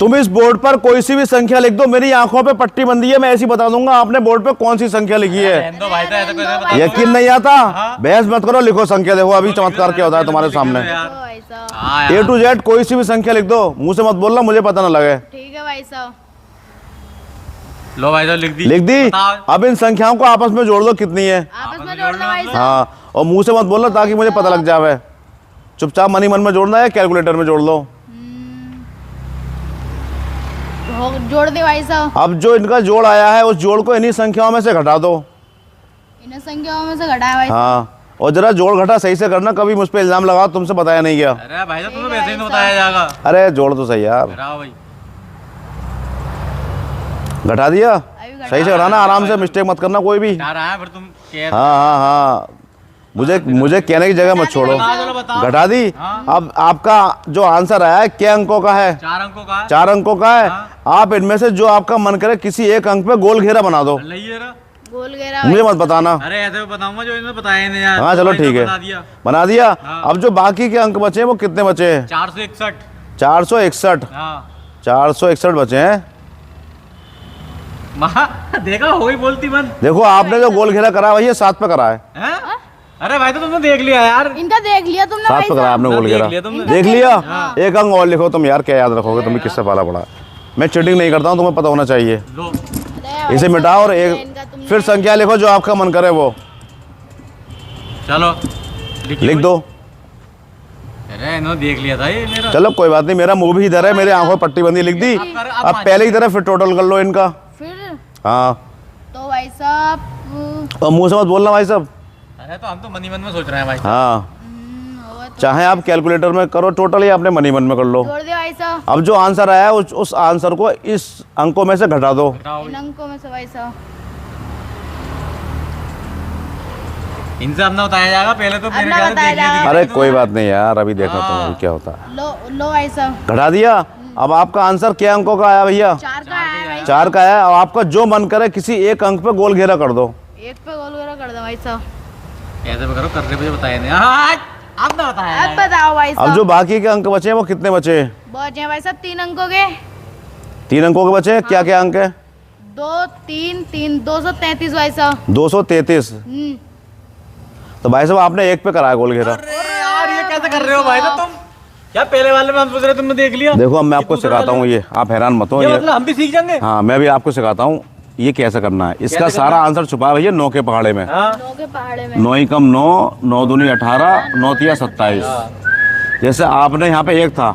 तुम इस बोर्ड पर कोई सी भी संख्या लिख दो, मेरी आंखों पे पट्टी बंधी है, मैं ऐसी बता दूंगा आपने बोर्ड पे कौन सी संख्या लिखी है। यकीन नहीं आता, बहस मत करो, लिखो संख्या। देखो अभी चमत्कार क्या होता है तुम्हारे सामने। A to Z कोई सी भी संख्या लिख दो, मुंह से मत बोलना, मुझे पता ना लगे। ठीक है भाई साहब। लो भाई साहब लिख दी। अब इन संख्याओं को आपस में जोड़ दो, कितनी है आपस में जोड़ दो भाई साहब। हाँ, और मुंह से मत बोलना ताकि मुझे पता लग जावे। चुपचाप मनी मन में जोड़ना है, कैलकुलेटर में जोड़ लो। जोड़ दे भाई साहब। अब जो इनका जोड़ आया है उस जोड़ को इन्हीं संख्याओं में से घटा दो। इन संख्याओं में से घटाया भाई। हाँ, और जरा जोड़ घटा सही से करना, कभी मुझ पे इल्जाम लगाओ तुमसे बताया नहीं गया। अरे भाई साहब तुम्हें वैसे ही नहीं बताया जाएगा। अरे जोड़ तो सही यार। भाई घटा दिया, सही से घटाना, आराम से, मिस्टेक मत करना कोई भी। फिर तुम हाँ, मुझे कहने की जगह मत छोड़ो। घटा दी। अब आपका जो आंसर आया है क्या अंकों का है? 4 अंकों का। 4 अंकों का है। आप इनमें से जो आपका मन करे किसी एक अंक पे गोल घेरा बना दो। गोल घेरा मुझे मत बताना। अरे ऐसे बताऊंगा जो इन्होंने बताया नहीं यार। हाँ चलो ठीक है, बना दिया। अब जो बाकी के अंक बचे हैं वो कितने बचे हैं? 461। 461। 461 बचे हैं। देखा हो गई बोलती बंद। देखो आपने जो गोल घेरा करा वही 7 पे करा है। अरे भाई तो तुमने देख लिया यार। इनका देख लिया तुमने 7 पे करा आपने गोल घेरा। देख लिया। एक अंक और लिखो तुम यार, क्या याद रखोगे तुम्हें, किससे पाला पड़ा। मैं चीटिंग नहीं करता हूँ, तुम्हें पता होना चाहिए। इसे मिटाओ और एक फिर संख्या लिखो जो आपका मन करे वो। चलो लिख दो। अरे इन्होंने देख लिया था ये मेरा। चलो कोई बात नहीं, मेरा मुंह भी इधर है, मेरे आंखों में पट्टी बंदी लिख दी। अब पहले की तरह फिर टोटल कर लो इनका। फिर हाँ तो भाई साहब, और मुंह से मत बोलना भाई साहब। अरे तो हम तो मनी मन में सोच रहे हैं भाई। हाँ, चाहे आप कैलकुलेटर में करो टोटल या अपने मनी मन में कर लो। जोड़ दे भाई साहब। अब जो आंसर आया है उस आंसर को इस अंकों में से घटा दो। इन अंकों में से भाई साहब। इनसे अब ना बताया जाएगा, पहले तो मेरे अब ना ख्याल से बताया देख लिया जाएगा। थी। अरे कोई बात नहीं यार, अभी देखा तुम अभी क्या होता है। लो भाई साहब, घटा दिया। अब आपका आंसर क्या अंकों का आया भैया? 4 का आया भाई। 4 का आया। अब आपका जो मन करे किसी एक अंक पे गोल घेरा कर दो। एक पे गोल घेरा कर दो भाई साहब। ऐसे भी करो, करने मुझे बताया नहीं। अब ना बताया। अब बताओ भाई साहब। अब जो बाकी के अंक बचे हैं वो कितने बचे हैं? बचे भाई साहब 3 अंकों के। 3 अंकों के बचे हैं। क्या क्या अंक है? 2 3 3 233 भाई साहब। 233। तो भाई साहब आपने एक पे कराया गोल घेरा। अरे यार ये कैसे कर रहे हो भाई साहब तुम? क्या पहले वाले में हम सोच रहे तुमने देख लिया। देखो अब मैं आपको सिखाता हूँ, ये आप हैरान मत हो। ये मतलब हम भी सीख जाएंगे। हाँ मैं भी आपको सिखाता हूँ ये कैसे करना है। इसका सारा आंसर छुपा है भैया 9 के पहाड़े में। 9 के पहाड़े में। 9 कम 9, 9 दूनी 18, 9 तिया 27। जैसे आपने यहाँ पे 1 था,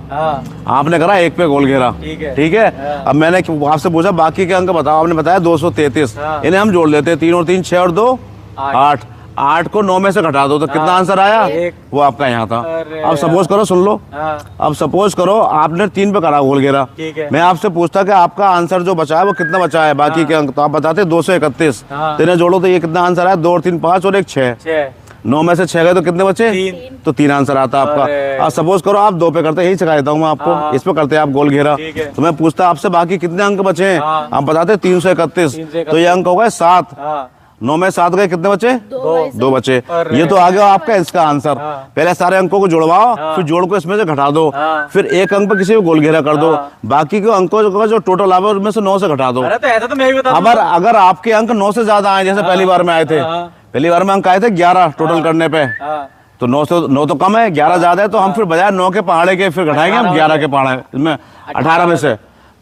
आपने करा 1 पे गोल घेरा। ठीक है। अब मैंने आपसे पूछा बाकी के अंक बताओ, आपने बताया 233। इन्हें हम जोड़ लेते हैं, 3 और 3 6 और 2 8। 8 को 9 में से घटा दो तो कितना आंसर आया? वो आपका यहाँ था। अब सपोज करो, सुन लो। अब सपोज करो आपने 3 पे करा गोल घेरा। मैं आपसे पूछता कि आपका आंसर जो बचा है वो कितना बचा है बाकी के अंक, तो आप बताते 231। इन्हें जोड़ो तो ये कितना आंसर आया? 2 और 3 5 और 1 6। 9 में से 6 गए तो कितने बचे? 3। तो 3 आंसर आता आपका। अब सपोज करो आप 2 पे करते, यही सिखा देता हूँ मैं आपको। इस पे करते आप गोल घेरा, तो मैं पूछता आपसे बाकी कितने अंक बचे हैं? आप बताते 331। तो ये अंक हो गए 7। 9 में 7 गए, कितने बचे? 2 बचे। ये तो आ गया आपका इसका आंसर। पहले सारे अंकों को जुड़वाओ, फिर जोड़ को इसमें से घटा दो, फिर एक अंक पे किसी को गोल घेरा कर दो, बाकी के अंकों का जो टोटल आवे उसमें से 9 से घटा दो। अरे तो ऐसा तो मैं भी बता दूं। अगर आपके अंक 9 से ज्यादा आए, जैसे पहली बार में आए थे, पहली बार में अंक आए थे 11 टोटल करने पे, तो 9 तो कम है, 11 ज्यादा है, तो हम फिर बजाय 9 के पहाड़े के फिर घटाएंगे हम 11 के पहाड़े में 18 में से।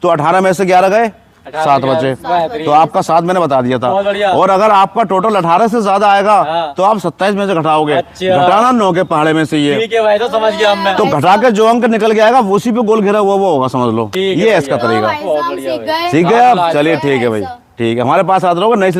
तो 18 में से 11 गए, 7 बचे। तो आपका 7 मैंने बता दिया था। और अगर आपका टोटल 18 से ज्यादा आएगा तो आप 27 में से घटाओगे। घटाना 9 के पहाड़े में से ये। ठीक है भाई, तो समझ गया मैं। तो घटा के जो अंक निकल के आएगा उसी पे गोल घेरा वो होगा, समझ लो। ये इसका तरीका। सीख गए सीख गए आप? चलिए ठीक है भाई, ठीक है। हमारे पास आते रहोगे नई